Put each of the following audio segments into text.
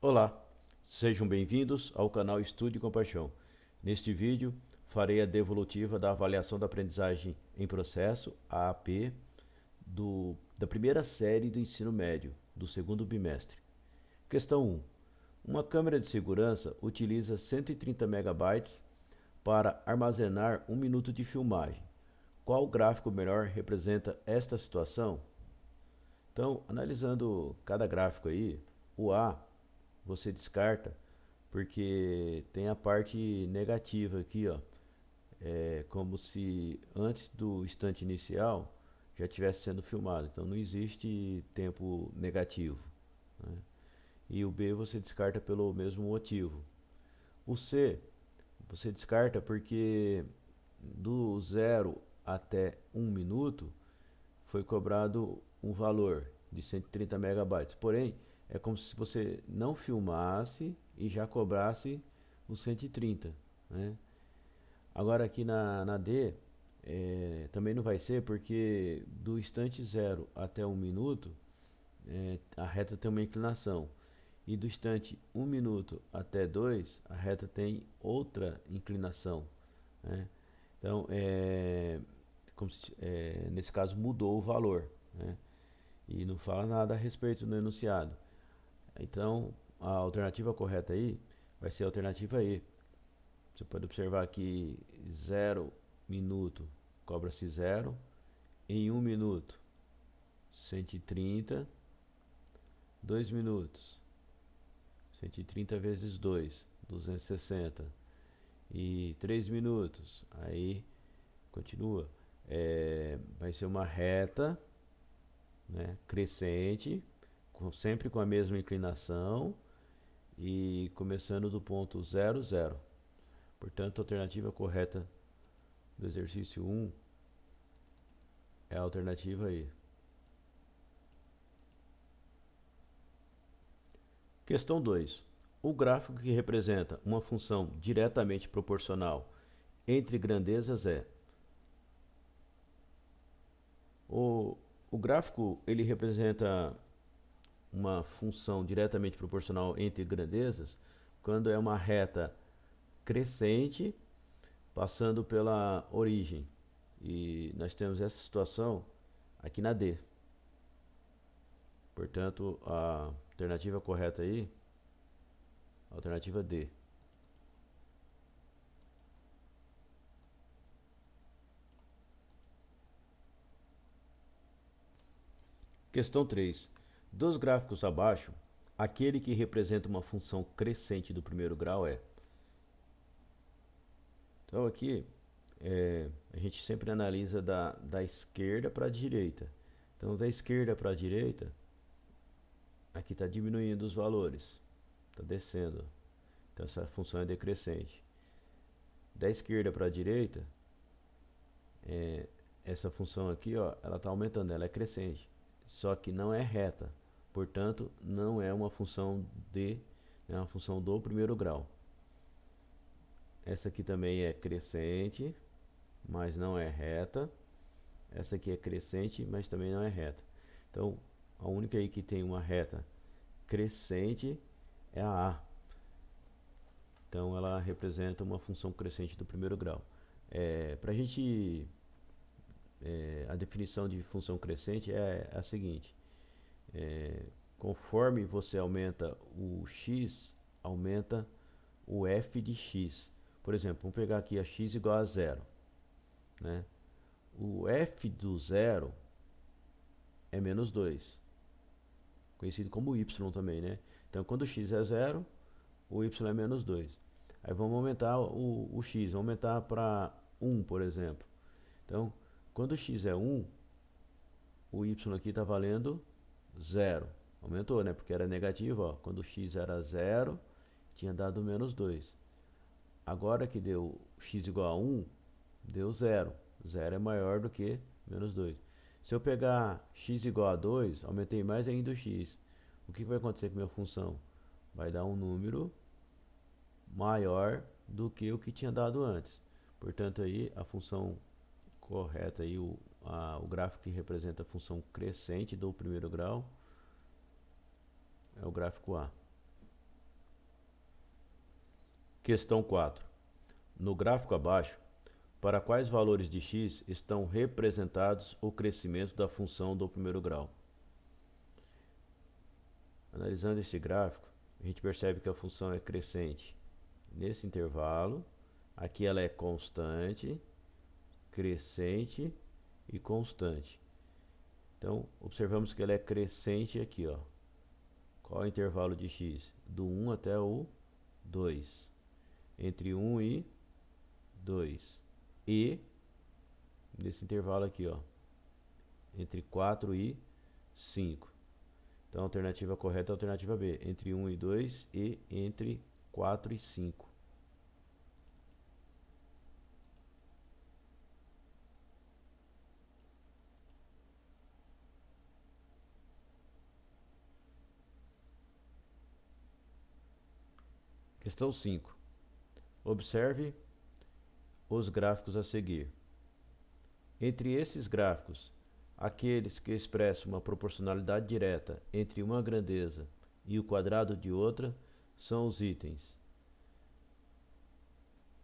Olá, sejam bem-vindos ao canal Estude com Paixão. Neste vídeo, farei a devolutiva da avaliação da aprendizagem em processo, AAP, da primeira série do ensino médio, do segundo bimestre. Questão 1. Uma câmera de segurança utiliza 130 megabytes para armazenar 1 minuto de filmagem. Qual gráfico melhor representa esta situação? Então, analisando cada gráfico aí, o A você descarta porque tem a parte negativa aqui, ó. É como se antes do instante inicial já estivesse sendo filmado. Então não existe tempo negativo, né? E o B você descarta pelo mesmo motivo. O C você descarta porque do 0 até 1 minuto foi cobrado um valor de 130 megabytes. Porém, é como se você não filmasse e já cobrasse os 130, né? Agora aqui na D, também não vai ser porque do instante 0 até 1 minuto, a reta tem uma inclinação. E do instante 1 minuto até 2, a reta tem outra inclinação, né? Então, nesse caso mudou o valor, né? E não fala nada a respeito no enunciado. Então, a alternativa correta aí vai ser a alternativa E. Você pode observar que 0 minuto cobra-se 0, em 1 minuto 130, 2 minutos 130 vezes 2, 260, e 3 minutos, aí continua, vai ser uma reta, né, crescente, sempre com a mesma inclinação e começando do ponto 0, 0. Portanto, a alternativa correta do exercício 1 é a alternativa E. Questão 2. O gráfico que representa uma função diretamente proporcional entre grandezas é... O gráfico ele representa uma função diretamente proporcional entre grandezas quando é uma reta crescente passando pela origem. E nós temos essa situação aqui na D. Portanto, a alternativa correta aí, a alternativa D. Questão 3. Dos gráficos abaixo, aquele que representa uma função crescente do primeiro grau é... Então aqui, a gente sempre analisa da esquerda para a direita. Então da esquerda para a direita, aqui está diminuindo os valores, está descendo. Então essa função é decrescente. Da esquerda para a direita, essa função aqui, ó, ela está aumentando, ela é crescente. Só que não é reta. Portanto, não é uma função é uma função do primeiro grau. Essa aqui também é crescente, mas não é reta. Essa aqui é crescente, mas também não é reta. Então, a única aí que tem uma reta crescente é a A. Então, ela representa uma função crescente do primeiro grau. Para a gente... a definição de função crescente é a seguinte. Conforme você aumenta o x, aumenta o f de x. Por exemplo, vamos pegar aqui a x igual a 0, né? O f do 0 é menos 2, conhecido como y também, né? Então, quando x é 0, o y é menos 2. Aí vamos aumentar o x, vamos aumentar para 1, por exemplo. Então, quando x é 1, o y aqui está valendo 0. Aumentou, né? Porque era negativo, ó. Quando x era 0, tinha dado menos 2. Agora que deu x igual a 1, deu 0. 0 é maior do que menos 2. Se eu pegar x igual a 2, aumentei mais ainda o x. O que vai acontecer com a minha função? Vai dar um número maior do que o que tinha dado antes. Portanto, aí a função correta, aí, o gráfico que representa a função crescente do primeiro grau é o gráfico A. Questão 4. No gráfico abaixo, para quais valores de x estão representados o crescimento da função do primeiro grau? Analisando esse gráfico, a gente percebe que a função é crescente nesse intervalo. Aqui ela é constante, crescente e constante. Então, observamos que ela é crescente aqui, ó. Qual é o intervalo de x? Do 1 até o 2. Entre 1 e 2. E, nesse intervalo aqui, ó, entre 4 e 5. Então, a alternativa correta é a alternativa B. Entre 1 e 2 e entre 4 e 5. Questão 5. Observe os gráficos a seguir. Entre esses gráficos, aqueles que expressam uma proporcionalidade direta entre uma grandeza e o quadrado de outra são os itens.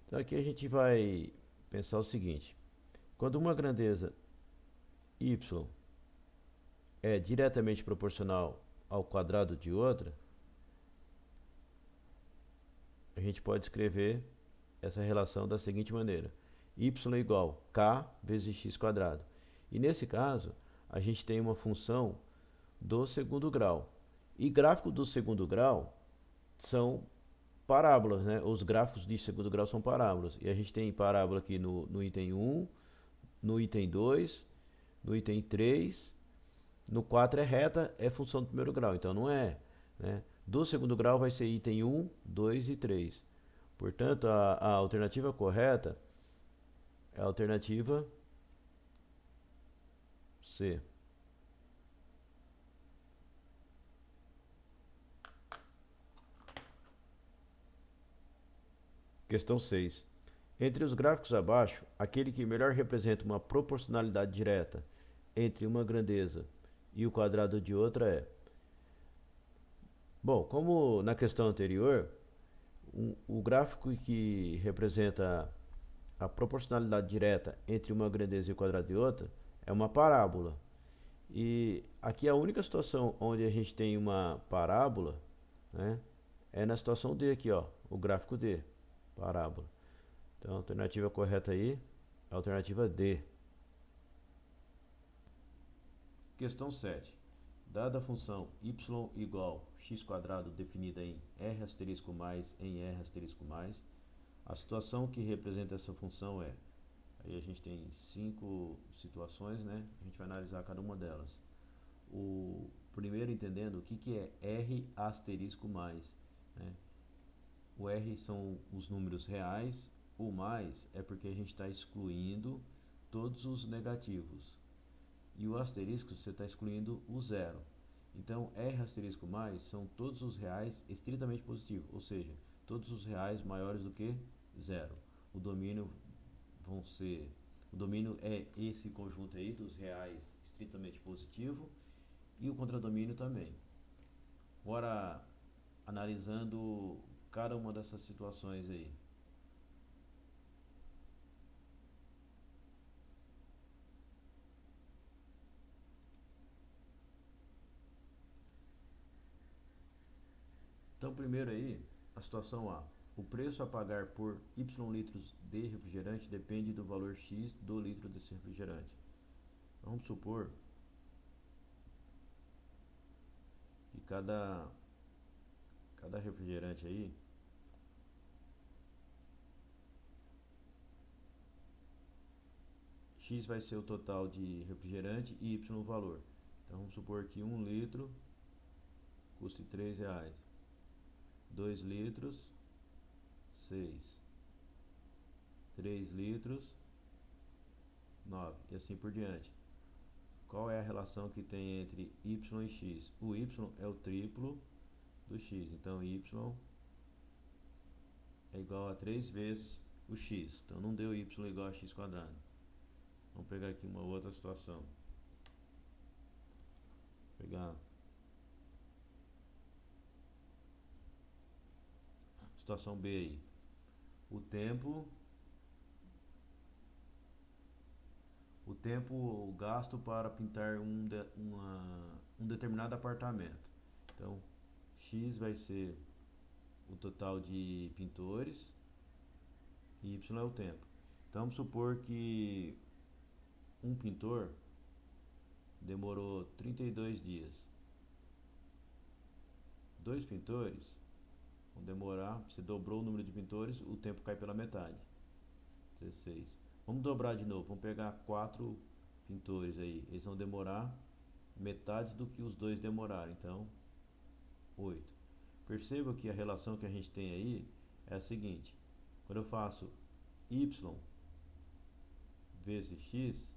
Então aqui a gente vai pensar o seguinte: quando uma grandeza y é diretamente proporcional ao quadrado de outra, a gente pode escrever essa relação da seguinte maneira: y igual k vezes x quadrado. E nesse caso, a gente tem uma função do segundo grau. E gráfico do segundo grau são parábolas, né? Os gráficos de segundo grau são parábolas. E a gente tem parábola aqui no item 1, no item 2, no item 3, no 4 é reta, é função do primeiro grau, então não é, né? Do segundo grau vai ser item 1, 2 e 3. Portanto, a alternativa correta é a alternativa C. Questão 6. Entre os gráficos abaixo, aquele que melhor representa uma proporcionalidade direta entre uma grandeza e o quadrado de outra é. Bom, como na questão anterior, o gráfico que representa a proporcionalidade direta entre uma grandeza e o quadrado de outra é uma parábola. E aqui a única situação onde a gente tem uma parábola, né, é na situação D aqui, ó, o gráfico D, parábola. Então a alternativa correta aí é a alternativa D. Questão 7. Dada a função y igual x quadrado definida em r asterisco mais em r asterisco mais, a situação que representa essa função é... Aí a gente tem 5 situações, né? A gente vai analisar cada uma delas. O primeiro entendendo o que é r asterisco mais, né? O r são os números reais, o mais é porque a gente está excluindo todos os negativos. E o asterisco você está excluindo o zero. Então, R asterisco mais são todos os reais estritamente positivos, ou seja, todos os reais maiores do que zero. O domínio é esse conjunto aí dos reais estritamente positivo e o contradomínio também. Agora, analisando cada uma dessas situações aí. Então, primeiro aí, a situação A. O preço a pagar por Y litros de refrigerante depende do valor X do litro desse refrigerante. Então, vamos supor que cada refrigerante aí X vai ser o total de refrigerante e Y o valor. Então, vamos supor que 1 litro custe R$3. 2 litros, 6. 3 litros, 9. E assim por diante. Qual é a relação que tem entre Y e X? O Y é o triplo do X. Então, Y é igual a 3 vezes o X. Então, não deu Y igual a X quadrado. Vamos pegar aqui uma outra situação. Vou pegar situação B aí. o tempo gasto para pintar um determinado apartamento. Então, x vai ser o total de pintores e y é o tempo. Então, vamos supor que um pintor demorou 32 dias. Dois pintores vão demorar, você dobrou o número de pintores, o tempo cai pela metade. 16. Vamos dobrar de novo, vamos pegar 4 pintores aí, eles vão demorar metade do que os dois demoraram, então 8. Perceba que a relação que a gente tem aí é a seguinte: quando eu faço y vezes x,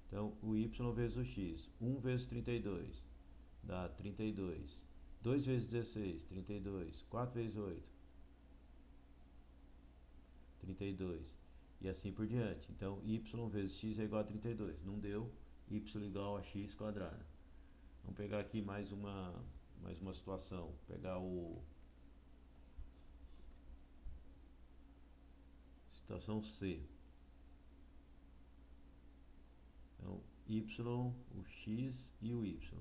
então o y vezes o x, 1 vezes 32 dá 32, 2 vezes 16, 32, 4 vezes 8, 32, e assim por diante. Então y vezes x é igual a 32, não deu, y igual a x quadrado. Vamos pegar aqui mais uma situação, pegar situação C. Então, y, o x e o y.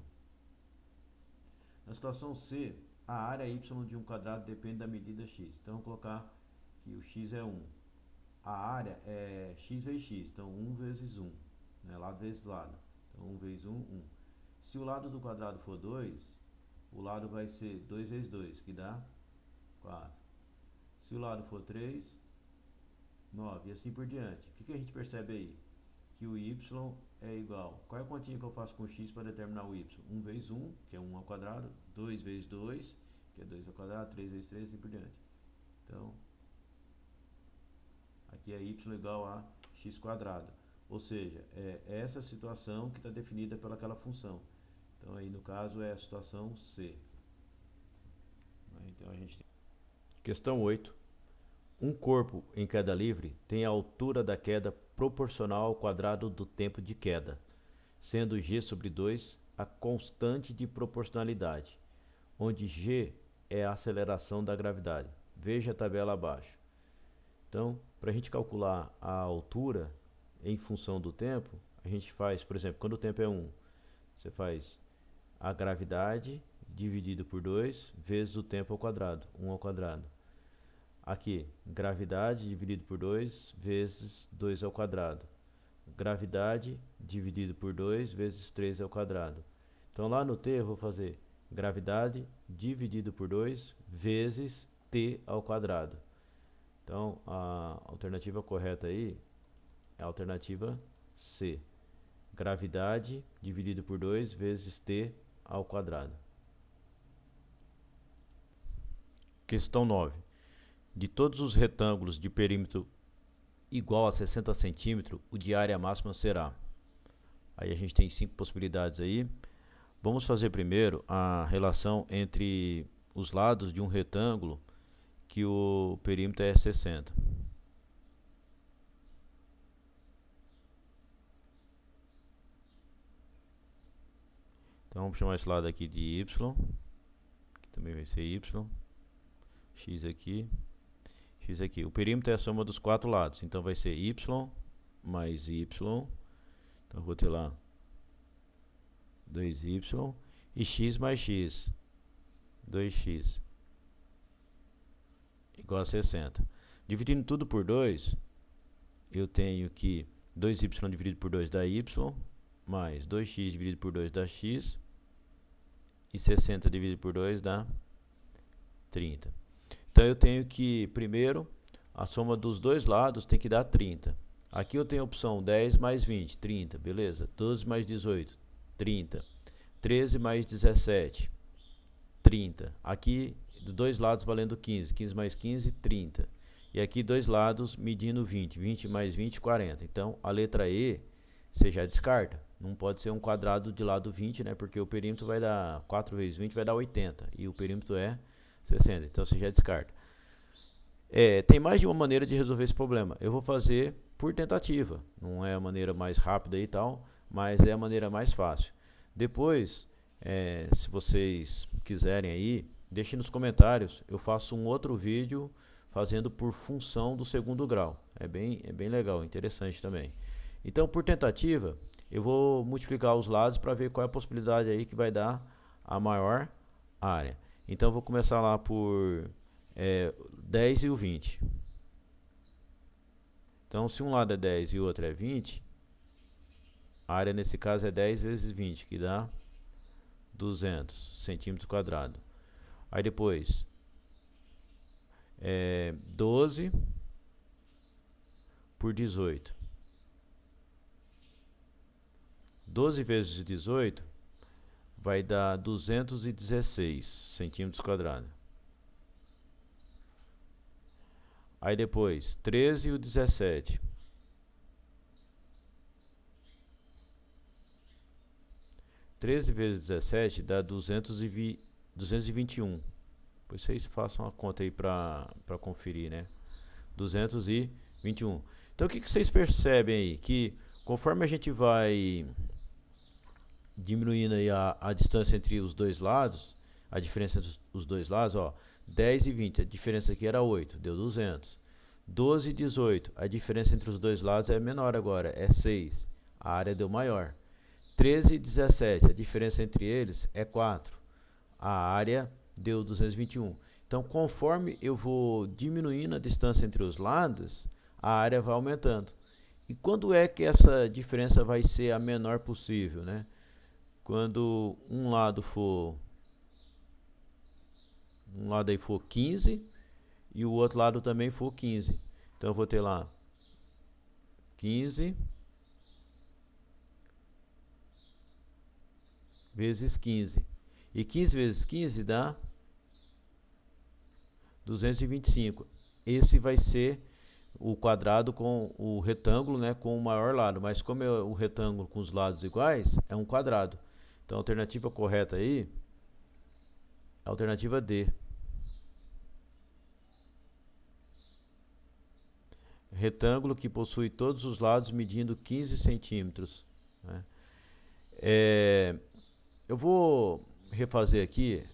Na situação C, a área y de um quadrado depende da medida x. Então, vou colocar que o x é 1. A área é x vezes x, então 1 vezes 1, né? Lado vezes lado. Então, 1 vezes 1, 1. Se o lado do quadrado for 2, o lado vai ser 2 vezes 2, que dá 4. Se o lado for 3, 9, e assim por diante. O que a gente percebe aí? Que o y é igual. Qual é a continha que eu faço com x para determinar o y? 1 vezes 1, que é 1 ao quadrado, 2 vezes 2, que é 2 ao quadrado, 3 vezes 3, e assim por diante. Então, aqui é y igual a x quadrado. Ou seja, é essa situação que está definida pelaquela função. Então, aí no caso é a situação C. Então, a gente tem... Questão 8. Um corpo em queda livre tem a altura da queda proporcional ao quadrado do tempo de queda, sendo g sobre 2 a constante de proporcionalidade, onde g é a aceleração da gravidade. Veja a tabela abaixo. Então, para a gente calcular a altura em função do tempo, a gente faz, por exemplo, quando o tempo é 1, você faz a gravidade dividido por 2 vezes o tempo ao quadrado, 1 ao quadrado. Aqui, gravidade dividido por 2 vezes 2 ao quadrado. Gravidade dividido por 2 vezes 3 ao quadrado. Então, lá no t eu vou fazer gravidade dividido por 2 vezes t ao quadrado. Então, a alternativa correta aí é a alternativa C. Gravidade dividido por 2 vezes t ao quadrado. Questão 9. De todos os retângulos de perímetro igual a 60 centímetros, o de área máxima será. Aí a gente tem 5 possibilidades aí. Vamos fazer primeiro a relação entre os lados de um retângulo que o perímetro é 60. Então vamos chamar esse lado aqui de y, que também vai ser y, x aqui. X aqui. O perímetro é a soma dos 4 lados. Então vai ser y mais y. Então eu vou ter lá 2y. E x mais x. 2x. Igual a 60. Dividindo tudo por 2, eu tenho que 2y dividido por 2 dá y. Mais 2x dividido por 2 dá x. E 60 dividido por 2 dá 30. Então eu tenho que, primeiro, a soma dos dois lados tem que dar 30. Aqui eu tenho a opção 10 mais 20, 30, beleza. 12 mais 18, 30. 13 mais 17, 30. Aqui, dos dois lados valendo 15. 15 mais 15, 30. E aqui, dois lados medindo 20. 20 mais 20, 40. Então, a letra E, você já descarta. Não pode ser um quadrado de lado 20, né? Porque o perímetro vai dar 4 vezes 20, vai dar 80. E o perímetro é 60, então você já descarta. Tem mais de uma maneira de resolver esse problema. Eu vou fazer por tentativa. Não é a maneira mais rápida e tal, mas é a maneira mais fácil. Depois, se vocês quiserem aí, deixem nos comentários. Eu faço um outro vídeo fazendo por função do segundo grau. É bem legal, interessante também. Então, por tentativa, eu vou multiplicar os lados para ver qual é a possibilidade aí que vai dar a maior área. Então, eu vou começar lá por 10 e o 20. Então, se um lado é 10 e o outro é 20, a área nesse caso é 10 vezes 20, que dá 200 centímetros quadrados. Aí depois, 12 por 18. 12 vezes 18 vai dar 216 centímetros quadrados. Aí depois, 13 e o 17. 13 vezes 17 dá 221. Depois vocês façam a conta aí para conferir, né? 221. Então o que vocês percebem aí? Que conforme a gente vai diminuindo aí a distância entre os dois lados, a diferença dos dois lados, ó, 10 e 20, a diferença aqui era 8, deu 200. 12 e 18, a diferença entre os dois lados é menor agora, é 6, a área deu maior. 13 e 17, a diferença entre eles é 4, a área deu 221. Então, conforme eu vou diminuindo a distância entre os lados, a área vai aumentando. E quando é que essa diferença vai ser a menor possível, né? Quando um lado aí for 15 e o outro lado também for 15. Então eu vou ter lá 15 vezes 15. E 15 vezes 15 dá 225. Esse vai ser o quadrado com o retângulo, né, com o maior lado. Mas como é o retângulo com os lados iguais, é um quadrado. Então a alternativa correta aí é a alternativa D. Retângulo que possui todos os lados medindo 15 centímetros. Né? Eu vou refazer aqui,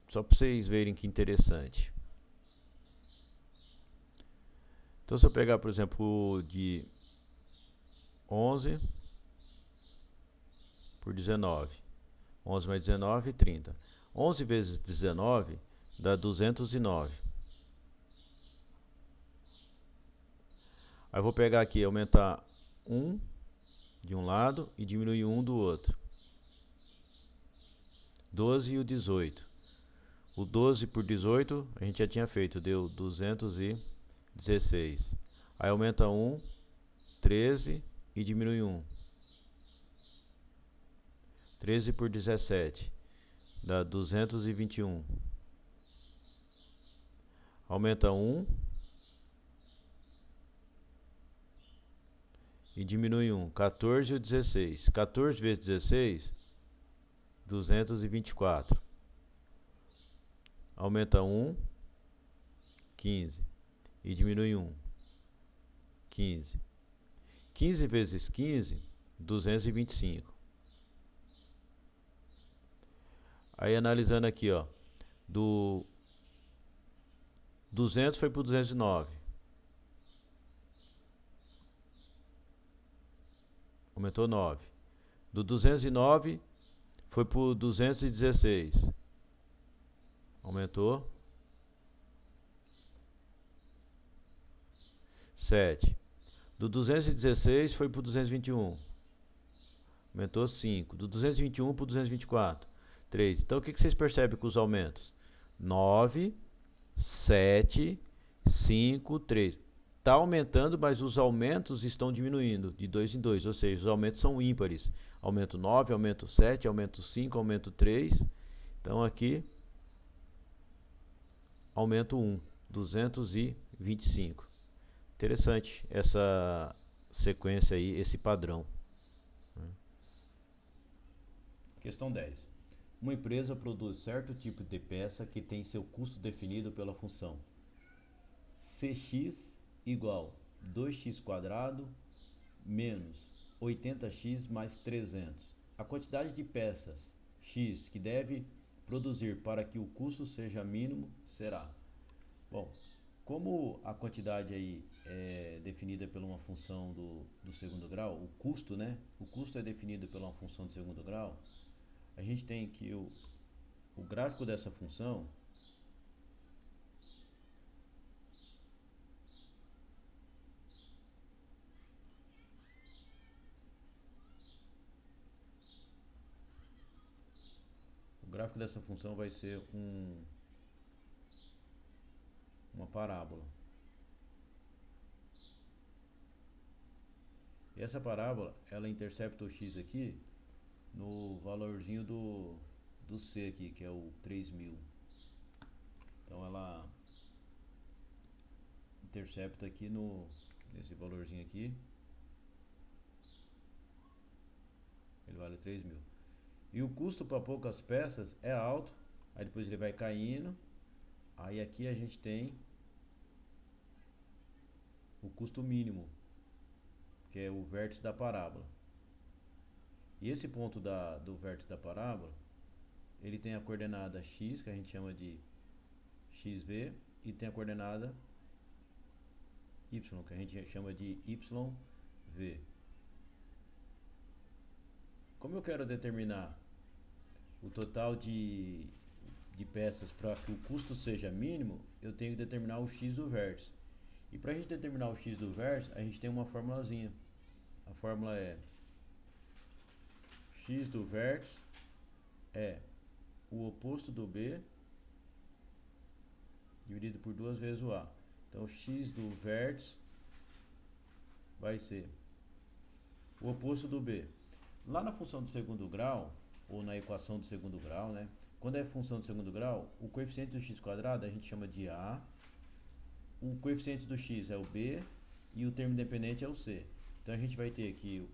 só para vocês verem que interessante. Então, se eu pegar, por exemplo, de 11 por 19. 11 mais 19, 30. 11 vezes 19 dá 209. Aí eu vou pegar aqui, aumentar 1 de um lado e diminuir 1 do outro. 12 e o 18. O 12 por 18 a gente já tinha feito, deu 216. Aí aumenta 1, 13 e diminui 1. 13 por 17 dá 221. Aumenta 1 e diminui 1. 14 e o 16. 14 vezes 16, 224. Aumenta 1, 15. E diminui 1, 15. 15 vezes 15, 225. Aí analisando aqui, ó, do 200 foi para o 209. Aumentou 9. Do 209 foi para o 216. Aumentou 7. Do 216 foi para o 221. Aumentou 5. Do 221 para o 224. 3. Então o que vocês percebem com os aumentos? 9, 7, 5, 3. Está aumentando, mas os aumentos estão diminuindo de 2 em 2. Ou seja, os aumentos são ímpares. Aumento 9, aumento 7, aumento 5, aumento 3. Então aqui, aumento 1, 225. Interessante essa sequência aí, esse padrão. Questão 10. Uma empresa produz certo tipo de peça que tem seu custo definido pela função Cx igual 2x² menos 80x mais 300. A quantidade de peças x que deve produzir para que o custo seja mínimo será. Bom, Como a quantidade aí é definida por uma função do segundo grau, o custo, né? O custo é definido pela uma função do segundo grau. A gente tem que o gráfico dessa função vai ser uma parábola. E essa parábola, ela intercepta o x aqui no valorzinho do c aqui, que é o 3000. Então ela intercepta aqui nesse valorzinho aqui, ele vale 3000. E o custo para poucas peças é alto, aí depois ele vai caindo. Aí aqui a gente tem o custo mínimo, que é o vértice da parábola. E esse ponto do vértice da parábola, ele tem a coordenada x, que a gente chama de xv, e tem a coordenada y, que a gente chama de yv. Como eu quero determinar o total de peças para que o custo seja mínimo, eu tenho que determinar o x do vértice. E para a gente determinar o x do vértice, a gente tem uma formulazinha. A fórmula é x do vértice é o oposto do b dividido por 2 vezes o a. Então x do vértice vai ser o oposto do b. Lá na função do segundo grau, ou na equação do segundo grau, né? Quando é função do segundo grau, o coeficiente do x quadrado a gente chama de a, o coeficiente do x é o b e o termo independente é o c. Então a gente vai ter aqui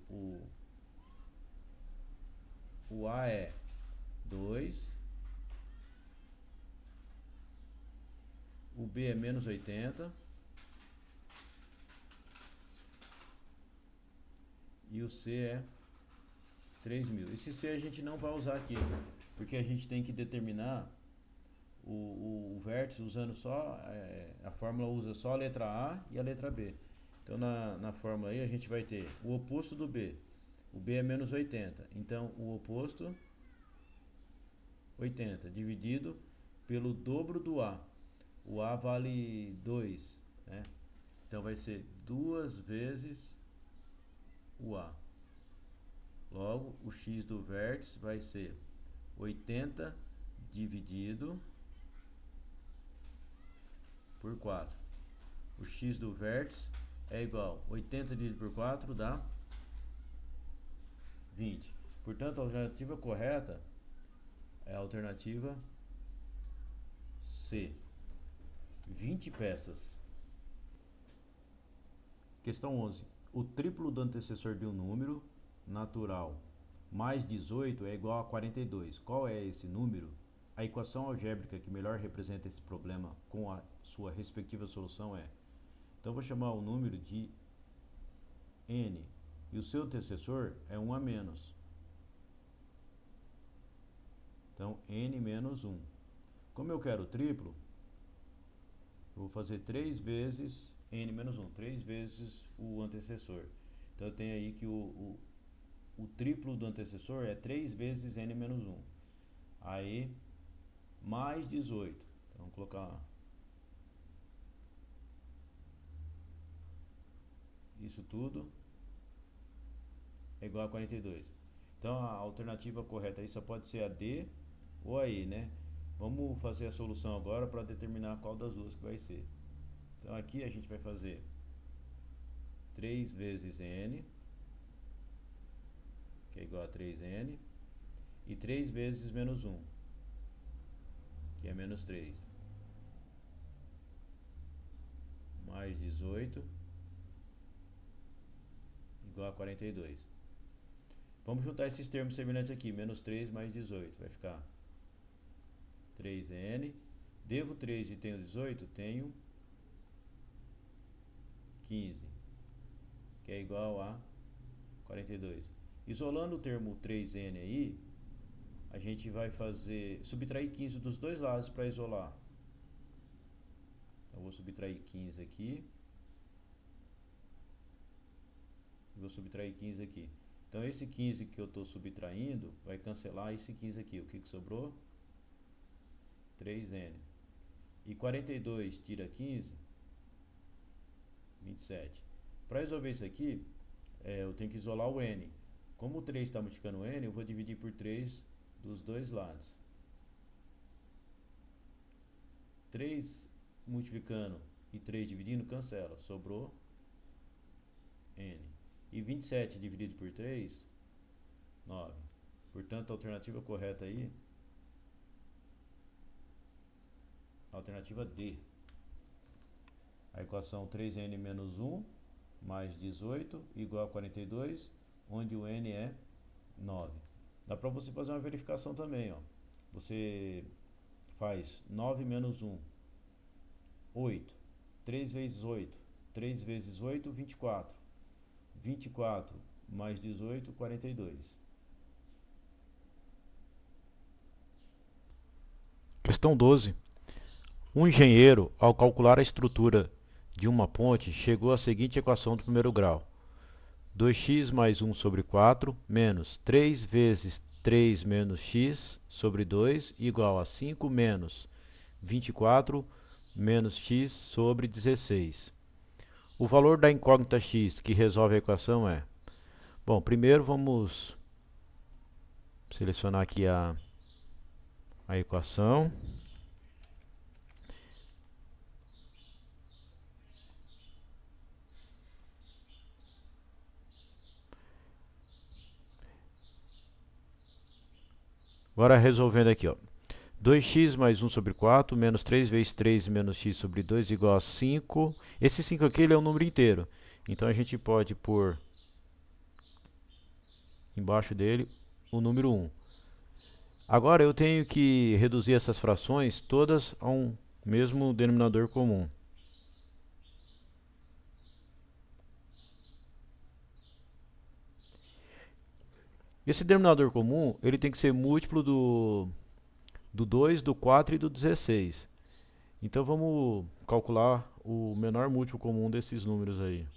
o a é 2, o b é menos 80 e o c é 3000. Esse c a gente não vai usar aqui, porque a gente tem que determinar o vértice usando só, a fórmula usa só a letra A e a letra B. Então na fórmula aí a gente vai ter o oposto do B. O B é menos 80, então o oposto 80 dividido pelo dobro do A. O A vale 2, né? Então vai ser 2 vezes o A. Logo, o x do vértice vai ser 80 dividido por 4. O x do vértice é igual a 80 dividido por 4 dá 20. Portanto, a alternativa correta é a alternativa C. 20 peças. Questão 11. O triplo do antecessor de um número natural mais 18 é igual a 42. Qual é esse número? A equação algébrica que melhor representa esse problema com a sua respectiva solução é... Então, vou chamar o número de n. E o seu antecessor é 1 a menos. Então, n menos 1. Como eu quero o triplo, eu vou fazer 3 vezes n menos 1. 3 vezes o antecessor. Então, eu tenho aí que o triplo do antecessor é 3 vezes n menos 1. Aí, mais 18. Então, vamos colocar isso tudo é igual a 42. Então, a alternativa correta aí só pode ser a D ou a E, né? Vamos fazer a solução agora para determinar qual das duas que vai ser. Então, aqui a gente vai fazer 3 vezes n, que é igual a 3n, e 3 vezes menos 1, que é menos 3, mais 18, igual a 42. Vamos juntar esses termos semelhantes aqui, menos 3 mais 18, vai ficar 3n, devo 3 e tenho 18, tenho 15, que é igual a 42. Isolando o termo 3n aí, a gente vai subtrair 15 dos dois lados para isolar. Eu vou subtrair 15 aqui. E vou subtrair 15 aqui. Então esse 15 que eu estou subtraindo vai cancelar esse 15 aqui. O que sobrou? 3n. E 42 tira 15, 27. Para resolver isso aqui, eu tenho que isolar o n. Como o 3 está multiplicando o n, eu vou dividir por 3 dos dois lados. 3 multiplicando e 3 dividindo, cancela. Sobrou n. E 27 dividido por 3, 9. Portanto, a alternativa correta aí, a alternativa D. A equação 3n menos 1 mais 18 igual a 42, onde o n é 9. Dá para você fazer uma verificação também, ó. Você faz 9 menos 1, 8. 3 vezes 8. 3 vezes 8, 24. 24 mais 18, 42. Questão 12. Um engenheiro, ao calcular a estrutura de uma ponte, chegou à seguinte equação do primeiro grau. 2x mais 1 sobre 4 menos 3 vezes 3 menos x sobre 2 igual a 5 menos 24 menos x sobre 16. O valor da incógnita x que resolve a equação é... Bom, primeiro vamos selecionar aqui a equação. Agora resolvendo aqui, ó. 2x mais 1 sobre 4, menos 3 vezes 3 menos x sobre 2 igual a 5. Esse 5 aqui ele é um número inteiro. Então a gente pode pôr embaixo dele o número 1. Agora eu tenho que reduzir essas frações todas a um mesmo denominador comum. Esse denominador comum ele tem que ser múltiplo do 2, do 4 e do 16. Então vamos calcular o menor múltiplo comum desses números aí.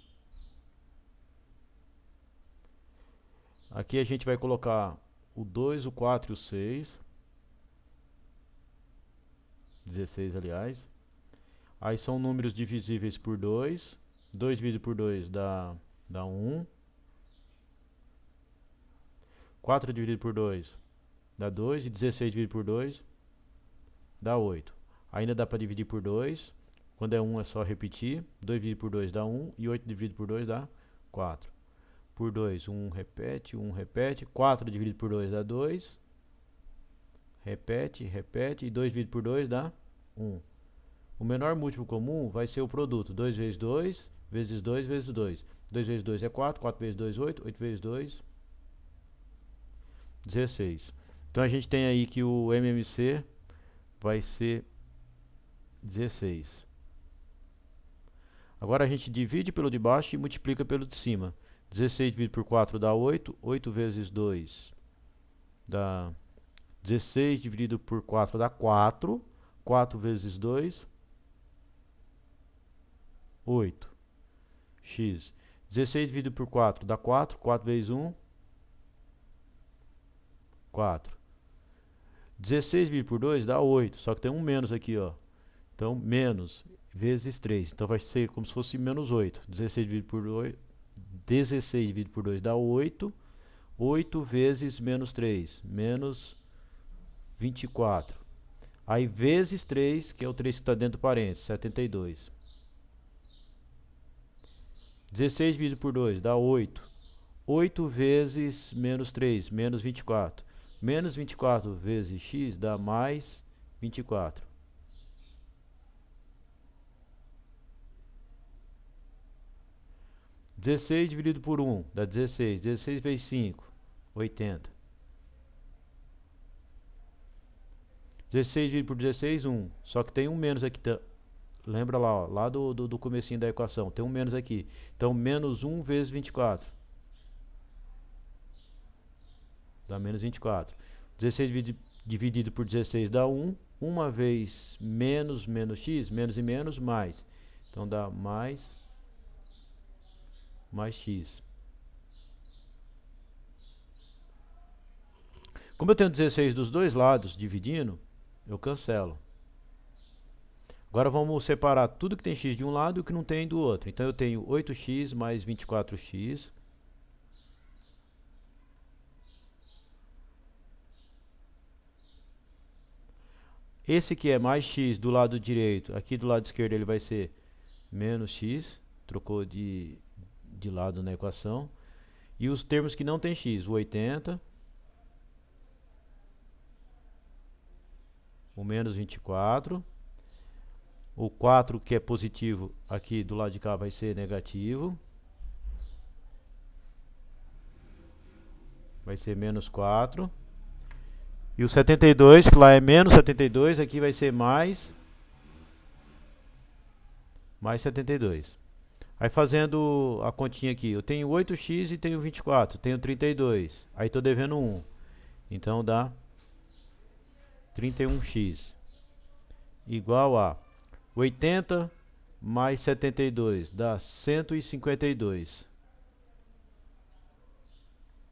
Aqui a gente vai colocar o 2, o 4 e o 6. 16, aliás. Aí são números divisíveis por 2. 2 dividido por 2 dá 1. 4 dividido por 2 dá 2. E 16 dividido por 2 dá 8. Ainda dá para dividir por 2. Quando é 1 é só repetir. 2 dividido por 2 dá 1. E 8 dividido por 2 dá 4. Por 2, 1 repete, 1 repete. 4 dividido por 2 dá 2. Repete, repete. E 2 dividido por 2 dá 1. O menor múltiplo comum vai ser o produto. 2 vezes 2, vezes 2, vezes 2. 2 vezes 2 é 4. 4 vezes 2, 8. 8 vezes 2, 16. Então a gente tem aí que o MMC vai ser 16. Agora a gente divide pelo de baixo e multiplica pelo de cima. 16 dividido por 4 dá 8. 8 vezes 2 dá 16 dividido por 4 dá 4. 4 vezes 2, 8. X. 16 dividido por 4 dá 4. 4 vezes 1, 4. 16 dividido por 2 dá 8. Só que tem um menos aqui, ó. Então, menos vezes 3. Então, vai ser como se fosse menos 8. 16 dividido por 2, 16 dividido por 2 dá 8. 8 vezes menos 3, menos 24. Aí, vezes 3, que é o 3 que está dentro do parênteses, 72. 16 dividido por 2 dá 8. 8 vezes menos 3, menos 24. Menos 24 vezes x dá mais 24. – 16 dividido por 1 dá 16. 16 vezes 5, 80. 16 dividido por 16, 1. Só que tem um menos aqui. Lembra lá, ó, lá do comecinho da equação. Tem um menos aqui. Então, menos 1 vezes 24. Dá menos 24. 16 dividido por 16 dá 1. Uma vez menos, menos x, menos e menos, mais. Então dá mais x. Como eu tenho 16 dos dois lados dividindo, eu cancelo. Agora vamos separar tudo que tem x de um lado e o que não tem do outro. Então eu tenho 8x mais 24x. Esse que é mais x do lado direito, aqui do lado esquerdo ele vai ser menos x. Trocou de lado na equação. E os termos que não tem x, o 80, o menos 24, o 4 que é positivo aqui do lado de cá vai ser negativo, vai ser menos 4, e o 72 que lá é menos 72, aqui vai ser mais 72. Aí fazendo a continha aqui, eu tenho 8x e tenho 24, tenho 32, aí estou devendo 1, então dá 31x igual a 80 mais 72 dá 152.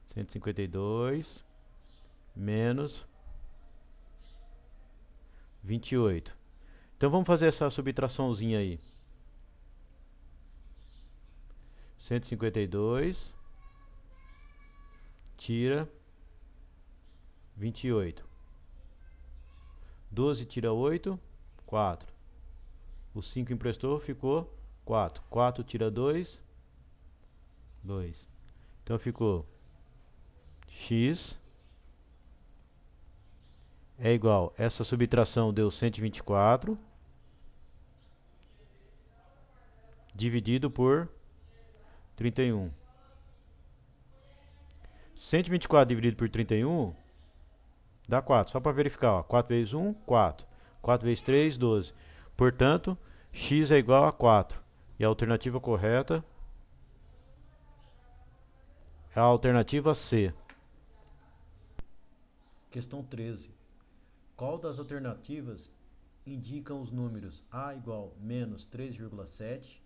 152 menos 28. Então vamos fazer essa subtraçãozinha aí. 152 tira 28. 12 tira 8, 4. O 5 emprestou, ficou 4. 4 tira 2, 2. Então ficou x é igual, essa subtração deu 124, dividido por 31. 124 dividido por 31 dá 4. Só para verificar, ó. 4 vezes 1, 4. 4 vezes 3, 12. Portanto, x é igual a 4. E a alternativa correta é a alternativa C. Questão 13. Qual das alternativas indicam os números A igual menos 3,7,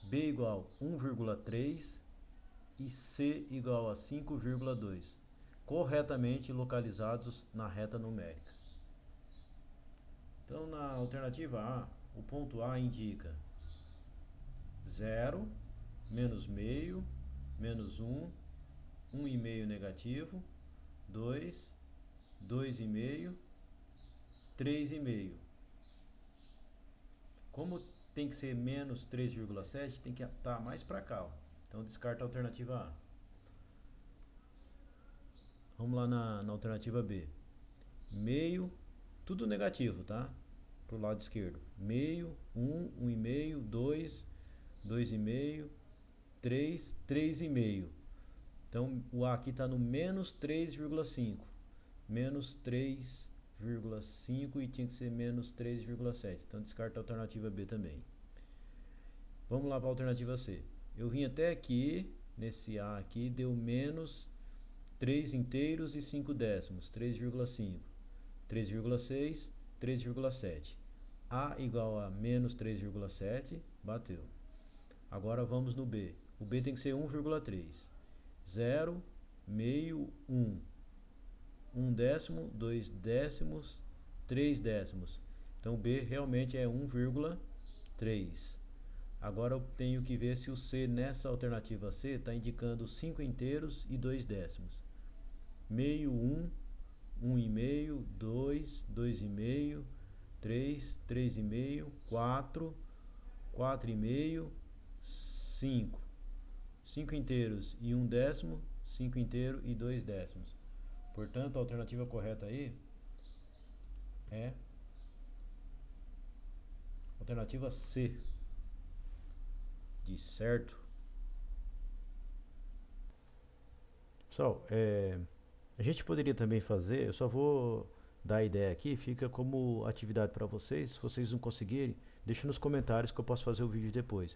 B igual 1,3 e C igual a 5,2, corretamente localizados na reta numérica? Então, na alternativa A, o ponto A indica 0, menos meio, menos 1, 1,5 negativo, 2, 2,5, 3,5. Como tem que ser menos 3,7, tem que estar mais para cá, ó. Então descarta a alternativa A. Vamos lá na alternativa B. Meio, tudo negativo, tá? Pro lado esquerdo. Meio, 1, 1,5, 2, 2,5, 3, 3,5. Então o A aqui está no menos 3,5. Menos 3,5 e tinha que ser menos 3,7. Então descarta a alternativa B também. Vamos lá para a alternativa C. Eu vim até aqui, nesse A aqui, deu menos 3 inteiros e 5 décimos, 3,5. 3,6, 3,7. A igual a menos 3,7, bateu. Agora vamos no B. O B tem que ser 1,3. 0, meio, 1. 1 décimo, 2 décimos, 3 décimos. Então B realmente é 1,3. Agora eu tenho que ver se o C nessa alternativa C está indicando 5 inteiros e 2 décimos. Meio, 1, 1,5, 2, 2,5, 3, 3,5, 4, 4,5, 5. 5 inteiros e 1 décimo, 5 inteiros e 2 décimos. Portanto, a alternativa correta aí é a alternativa C, de certo. Pessoal, a gente poderia também fazer, eu só vou dar a ideia aqui, fica como atividade para vocês. Se vocês não conseguirem, deixa nos comentários que eu posso fazer o vídeo depois.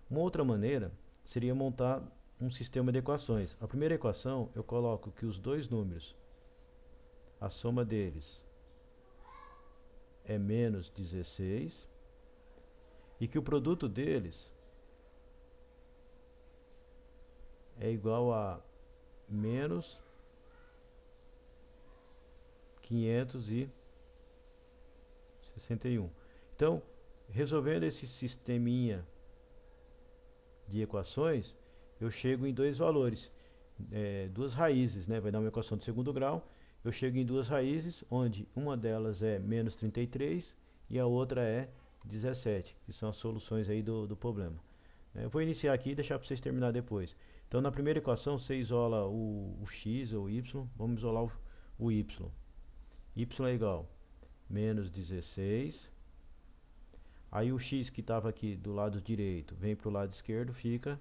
Uma outra maneira seria montar um sistema de equações. A primeira equação, eu coloco que os dois números a soma deles é menos 16 e que o produto deles é igual a menos 561. Então, resolvendo esse sisteminha de equações, eu chego em dois valores, duas raízes, né? Vai dar uma equação de segundo grau. Eu chego em duas raízes, onde uma delas é menos 33 e a outra é 17, que são as soluções aí do problema. Eu vou iniciar aqui e deixar para vocês terminar depois. Então, na primeira equação, você isola o x ou y. Vamos isolar o y. Y é igual a menos 16. Aí o x que estava aqui do lado direito vem para o lado esquerdo, fica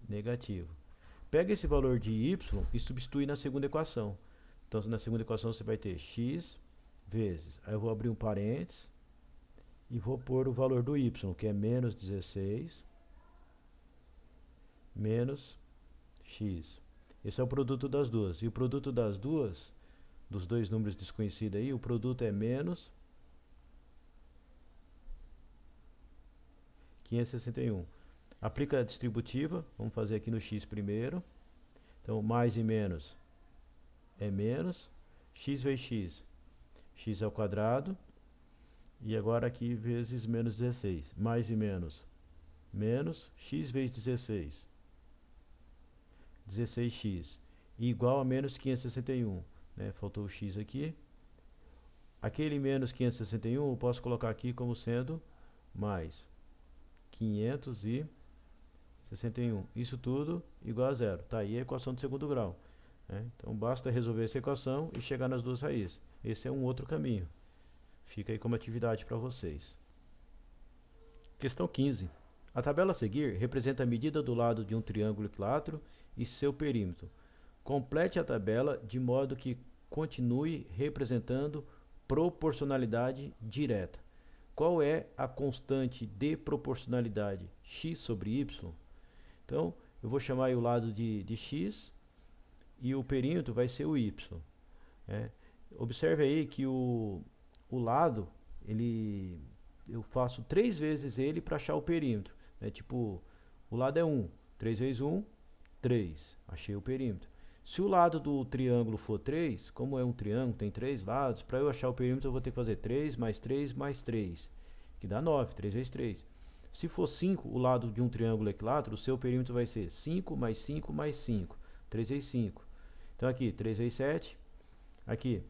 negativo. Pega esse valor de y e substitui na segunda equação. Então, na segunda equação você vai ter x vezes. Aí eu vou abrir um parênteses e vou pôr o valor do y, que é menos 16 menos x. Esse é o produto das duas. E o produto das duas, dos dois números desconhecidos aí, o produto é menos 561. Aplica a distributiva. Vamos fazer aqui no x primeiro. Então, mais e menos é menos. X vezes x. X ao quadrado. E agora aqui vezes menos 16. Mais e menos. Menos x vezes 16. 16x. Igual a menos 561. Né? Faltou o x aqui. Aquele menos 561 eu posso colocar aqui como sendo mais 561. Isso tudo igual a zero. Tá aí a equação de segundo grau. Né? Então basta resolver essa equação e chegar nas duas raízes. Esse é um outro caminho. Fica aí como atividade para vocês. Questão 15. A tabela a seguir representa a medida do lado de um triângulo equilátero e seu perímetro. Complete a tabela de modo que continue representando proporcionalidade direta. Qual é a constante de proporcionalidade? X sobre y. Então, eu vou chamar aí o lado de x e o perímetro vai ser o y. Observe aí que o lado, eu faço 3 vezes ele para achar o perímetro. Tipo, o lado é 1. 3 vezes 1, 3. Achei o perímetro. Se o lado do triângulo for 3, como é um triângulo, tem 3 lados, para eu achar o perímetro eu vou ter que fazer 3 mais 3 mais 3, que dá 9, 3 vezes 3. Se for 5, o lado de um triângulo equilátero, o seu perímetro vai ser 5 mais 5 mais 5, 3 vezes 5. Então aqui, 3 vezes 7, aqui,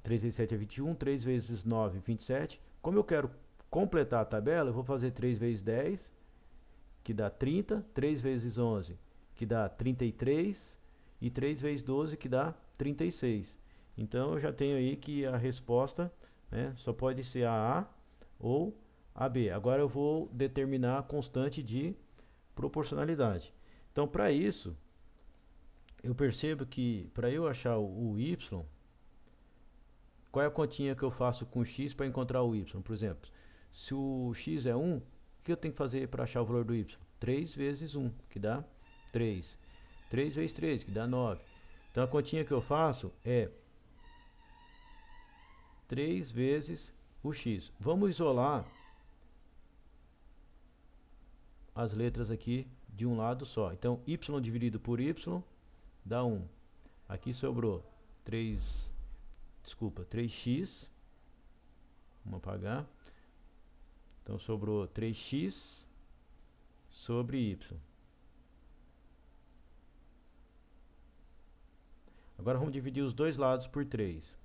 3 vezes 7 é 21, 3 vezes 9, 27. Como eu quero completar a tabela, eu vou fazer 3 vezes 10, que dá 30, 3 vezes 11, que dá 33, e 3 vezes 12, que dá 36. Então, eu já tenho aí que a resposta, né, só pode ser a A ou a B. Agora, eu vou determinar a constante de proporcionalidade. Então, para isso, eu percebo que, para eu achar o Y, qual é a continha que eu faço com x para encontrar o y? Por exemplo, se o x é 1, o que eu tenho que fazer para achar o valor do y? 3 vezes 1, que dá 3. 3 vezes 3, que dá 9. Então a continha que eu faço é 3 vezes o x. Vamos isolar as letras aqui de um lado só. Então y dividido por y dá 1. Aqui sobrou 3x. Vamos apagar. Então sobrou 3x sobre y. Agora vamos dividir os dois lados por 3.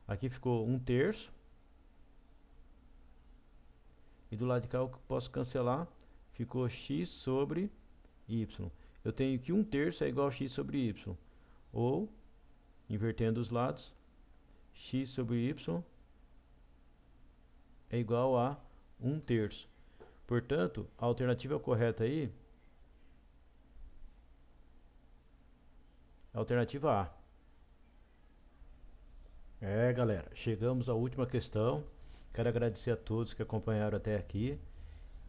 Aqui ficou 1/3. E do lado de cá eu posso cancelar. Ficou x sobre y. Eu tenho que 1/3 é igual a x sobre y. Ou, invertendo os lados, x sobre y é igual a 1/3. Portanto, a alternativa correta aí é a alternativa A. Galera, chegamos à última questão. Quero agradecer a todos que acompanharam até aqui.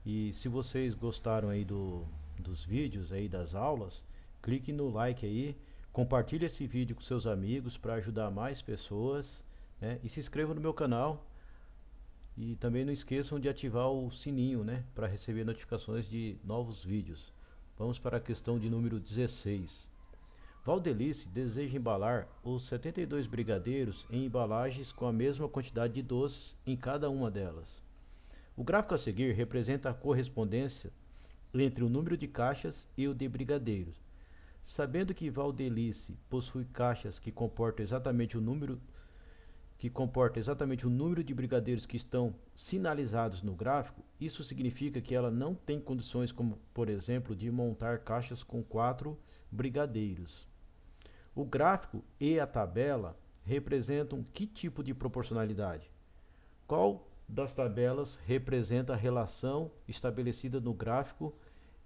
E se vocês gostaram aí dos vídeos aí das aulas, clique no like aí, compartilhe esse vídeo com seus amigos para ajudar mais pessoas, né? E se inscreva no meu canal. E também não esqueçam de ativar o sininho, né, para receber notificações de novos vídeos. Vamos para a questão de número 16. Valdelice deseja embalar os 72 brigadeiros em embalagens com a mesma quantidade de doces em cada uma delas. O gráfico a seguir representa a correspondência entre o número de caixas e o de brigadeiros. Sabendo que Valdelice possui caixas que comportam exatamente o número de brigadeiros que estão sinalizados no gráfico, isso significa que ela não tem condições como, por exemplo, de montar caixas com 4 brigadeiros. O gráfico e a tabela representam que tipo de proporcionalidade? Qual das tabelas representa a relação estabelecida no gráfico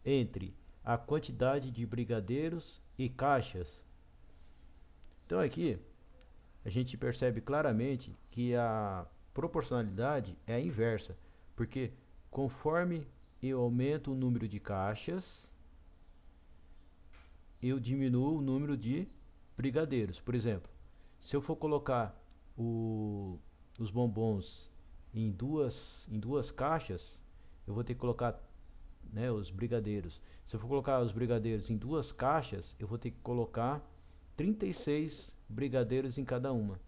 entre a quantidade de brigadeiros e caixas? Então aqui a gente percebe claramente que a proporcionalidade é a inversa, porque conforme eu aumento o número de caixas, eu diminuo o número de brigadeiros. Por exemplo, se eu for colocar os bombons em duas caixas, eu vou ter que colocar, né, os brigadeiros. Se eu for colocar os brigadeiros em 2 caixas, eu vou ter que colocar 36 brigadeiros em cada uma.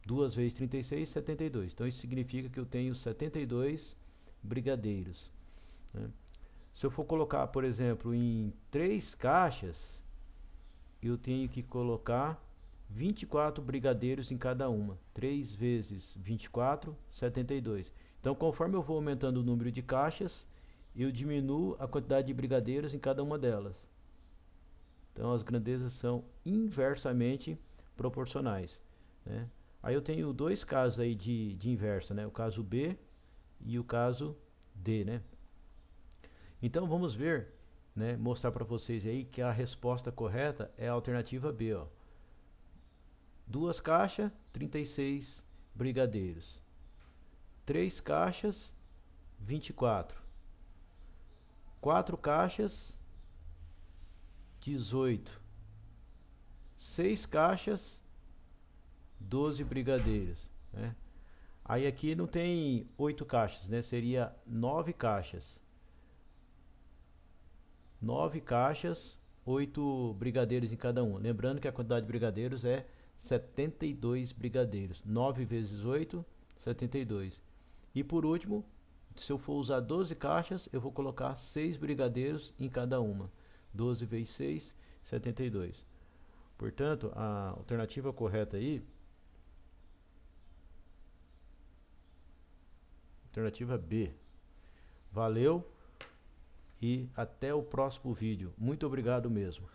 2 vezes 36, 72. Então isso significa que eu tenho 72 brigadeiros, né? Se eu for colocar, por exemplo, em 3 caixas, eu tenho que colocar 24 brigadeiros em cada uma. 3 vezes 24, 72. Então, conforme eu vou aumentando o número de caixas, eu diminuo a quantidade de brigadeiros em cada uma delas. Então, as grandezas são inversamente proporcionais, né? Aí eu tenho 2 casos aí de inversa, né? O caso B e o caso D, né? Então, vamos ver, né, mostrar para vocês aí que a resposta correta é a alternativa B, ó. 2 caixas, 36 brigadeiros. 3 caixas, 24. 4 caixas, 18. 6 caixas, 12 brigadeiros, né? Aí aqui não tem 8 caixas, né? Seria 9 caixas. 9 caixas, 8 brigadeiros em cada uma. Lembrando que a quantidade de brigadeiros é 72 brigadeiros. 9 vezes 8, 72. E por último, se eu for usar 12 caixas, eu vou colocar 6 brigadeiros em cada uma. 12 vezes 6, 72. Portanto, a alternativa correta aí, alternativa B. Valeu e até o próximo vídeo. Muito obrigado mesmo.